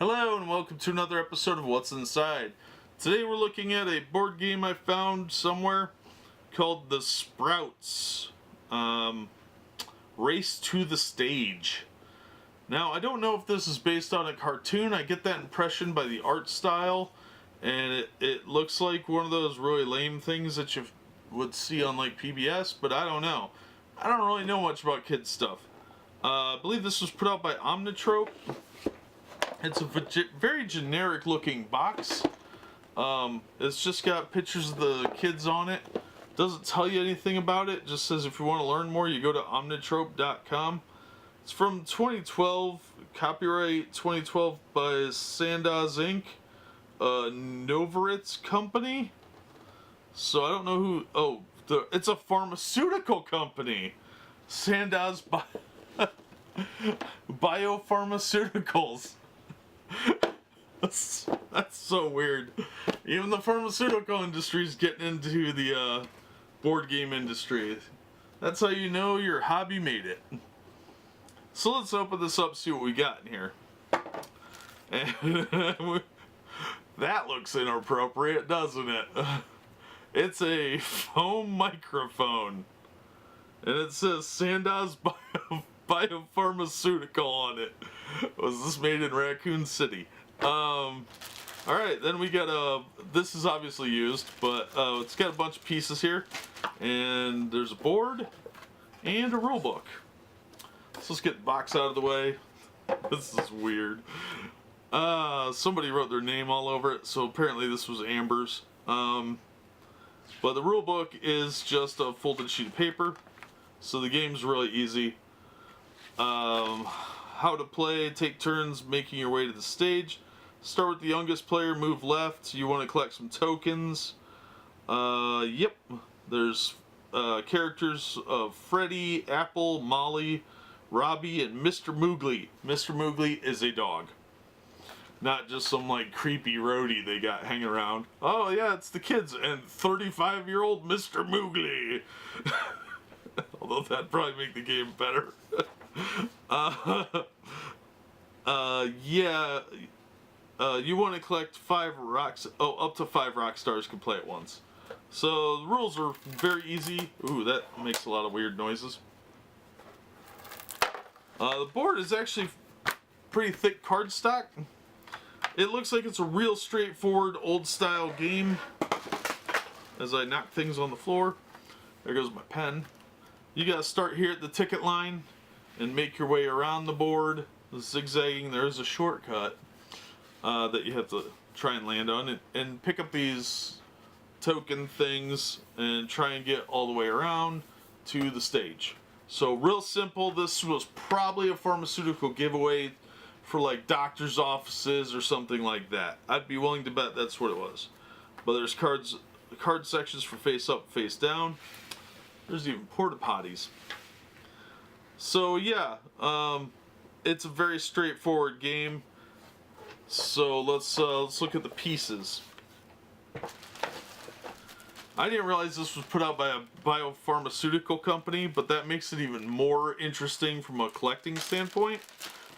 Hello and welcome to another episode of What's Inside. Today we're looking at a board game I found somewhere called the Sproutz Race to the Stage. Now I don't know if this is based on a cartoon. I get that impression by the art style, and it looks like one of those really lame things that you would see on like PBS, but I don't know. I don't really know much about kids stuff. I believe this was put out by Omnitrope. It's a very generic looking box. It's just got pictures of the kids on it. Doesn't tell you anything about it. Just says if you want to learn more, you go to omnitrope.com. It's from 2012, copyright 2012 by Sandoz Inc., Novaritz Company. So I don't know who. Oh, it's a pharmaceutical company. Sandoz Biopharmaceuticals. That's so weird. Even the pharmaceutical industry is getting into the board game industry. That's how you know your hobby made it. So let's open this up, see what we got in here. And that looks inappropriate, doesn't it? It's a foam microphone. And it says Sandoz Biopharmaceutical on it. Was this made in Raccoon City? Alright, then we got this is obviously used, but it's got a bunch of pieces here. And there's a board and a rule book. So let's get the box out of the way. This is weird. Somebody wrote their name all over it, so apparently this was Amber's. But the rule book is just a folded sheet of paper, so the game's really easy. How to play: take turns making your way to the stage. Start with the youngest player, move left. You want to collect some tokens. Yep. There's characters of Freddy, Apple, Molly, Robbie, and Mr. Moogly. Mr. Moogly is a dog. Not just some like creepy roadie they got hanging around. Oh yeah, it's the kids and 35-year-old Mr. Moogly. Although that'd probably make the game better. You want to collect 5 rocks. Oh, up to 5 rock stars can play at once. So the rules are very easy. Ooh, that makes a lot of weird noises. The board is actually pretty thick cardstock. It looks like it's a real straightforward old style game. As I knock things on the floor. There goes my pen. You gotta start here at the ticket line and make your way around the board, zigzagging. There's a shortcut that you have to try and land on and pick up these token things and try and get all the way around to the stage. So real simple. This was probably a pharmaceutical giveaway for like doctor's offices or something like that. I'd be willing to bet that's what it was. But there's card sections for face up, face down. There's even porta potties. So yeah, it's a very straightforward game. So let's look at the pieces. I didn't realize this was put out by a biopharmaceutical company, but that makes it even more interesting from a collecting standpoint.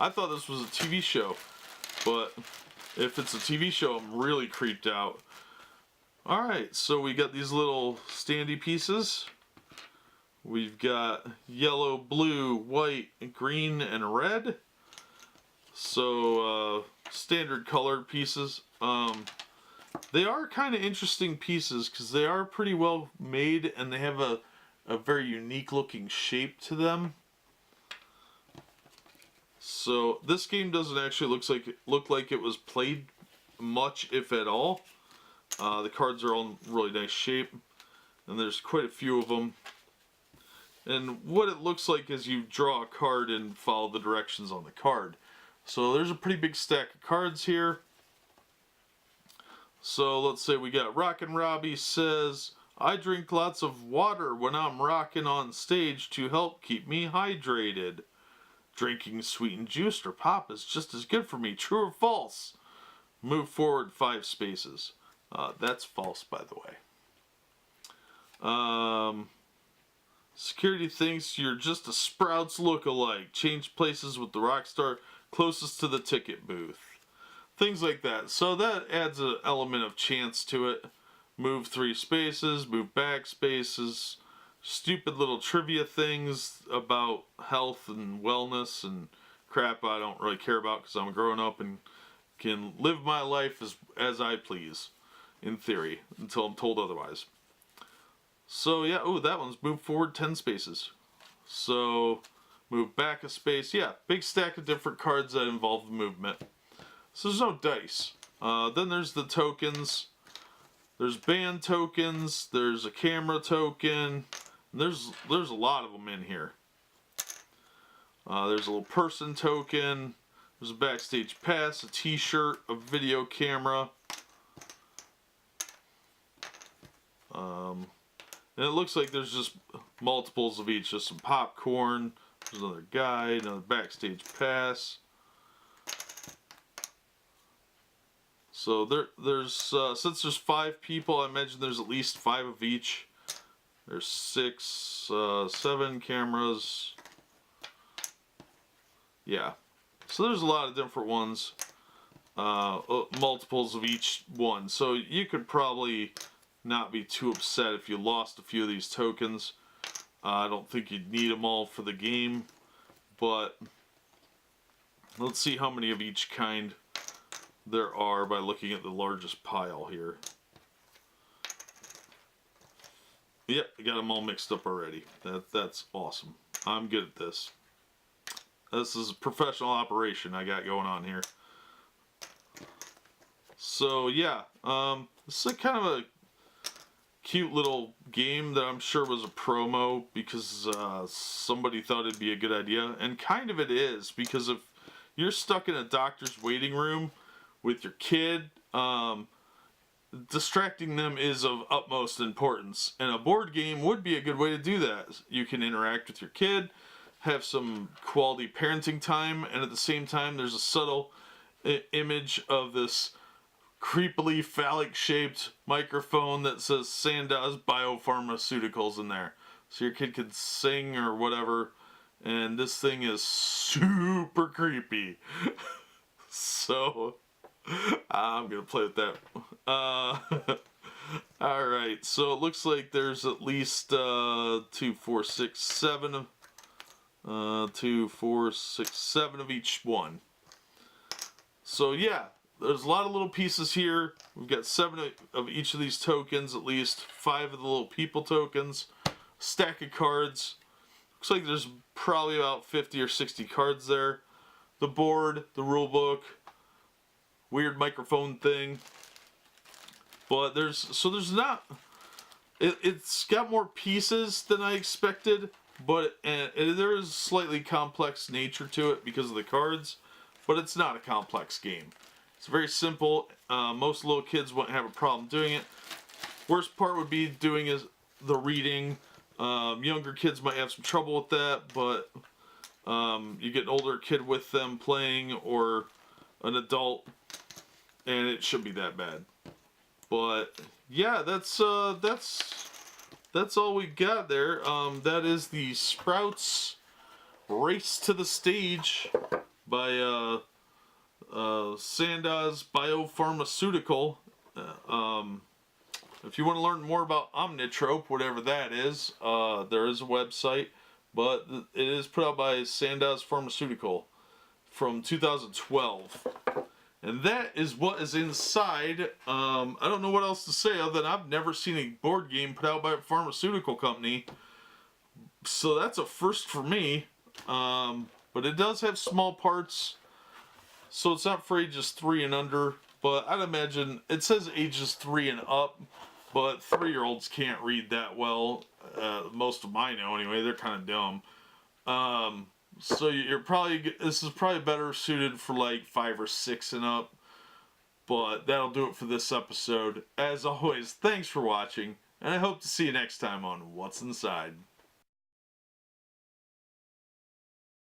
I thought this was a TV show, but if it's a TV show, I'm really creeped out. Alright, so we got these little standy pieces. We've got yellow, blue, white, green, and red. So, standard colored pieces. They are kind of interesting pieces because they are pretty well made and they have a very unique looking shape to them. So this game doesn't actually look like it was played much, if at all. The cards are all in really nice shape, and there's quite a few of them. And what it looks like is you draw a card and follow the directions on the card. So there's a pretty big stack of cards here. So let's say we got Rockin' Robbie says, I drink lots of water when I'm rocking on stage to help keep me hydrated. Drinking sweetened juice or pop is just as good for me. True or false? Move forward 5 spaces. That's false, by the way. Security thinks you're just a Sproutz look-alike. Change places with the rock star closest to the ticket booth. things like that. So that adds an element of chance to it. Move 3 spaces, move back spaces, stupid little trivia things about health and wellness and crap I don't really care about because I'm a grown up and can live my life as I please, in theory, until I'm told otherwise. So yeah, oh, that one's moved forward 10 spaces. So move back a space. Yeah, big stack of different cards that involve the movement. So there's no dice. Then there's the tokens. There's band tokens. There's a camera token. There's a lot of them in here. There's a little person token. There's a backstage pass, a t-shirt, a video camera. And it looks like there's just multiples of each. Just some popcorn. There's another guide, another backstage pass. So there's since there's 5 people, I imagine there's at least 5 of each. There's 6, 7 cameras. Yeah. So there's a lot of different ones. Multiples of each one. So you could probably not be too upset if you lost a few of these tokens. I don't think you'd need them all for the game. But let's see how many of each kind there are by looking at the largest pile here. Yep, I got them all mixed up already. That's awesome. I'm good at this. This is a professional operation I got going on here. So yeah, this is kind of a cute little game that I'm sure was a promo because somebody thought it'd be a good idea. And kind of it is, because if you're stuck in a doctor's waiting room with your kid, distracting them is of utmost importance, and a board game would be a good way to do that. You can interact with your kid, have some quality parenting time, and at the same time there's a subtle image of this creepily phallic shaped microphone that says Sandoz Biopharmaceuticals in there, so your kid could sing or whatever, and this thing is super creepy. So I'm gonna play with that. Alright, so it looks like there's at least 2, 4, 6, 7 2, 4, 6, 7 of each one. So yeah, there's a lot of little pieces here. We've got 7 of each of these tokens, at least 5 of the little people tokens, stack of cards. Looks like there's probably about 50 or 60 cards there. The board, the rule book, weird microphone thing. But there's not, it's got more pieces than I expected, but there is a slightly complex nature to it because of the cards, but it's not a complex game. It's very simple. Most little kids wouldn't have a problem doing it. Worst part would be doing is the reading. Younger kids might have some trouble with that, but you get an older kid with them playing or an adult, and it shouldn't be that bad. But yeah, that's all we got there. That is the Sproutz Race to the Stage by Sandoz Biopharmaceutical. If you want to learn more about Omnitrope, whatever that is, there is a website, but it is put out by Sandoz Pharmaceutical from 2012. And that is what is inside. I don't know what else to say other than I've never seen a board game put out by a pharmaceutical company. So that's a first for me. But it does have small parts. So it's not for ages 3 and under. But I'd imagine it says ages 3 and up. But 3-year-olds can't read that well. Most of mine know anyway. They're kind of dumb. So this is probably better suited for like 5 or 6 and up. But that'll do it for this episode. As always, thanks for watching, and I hope to see you next time on What's Inside.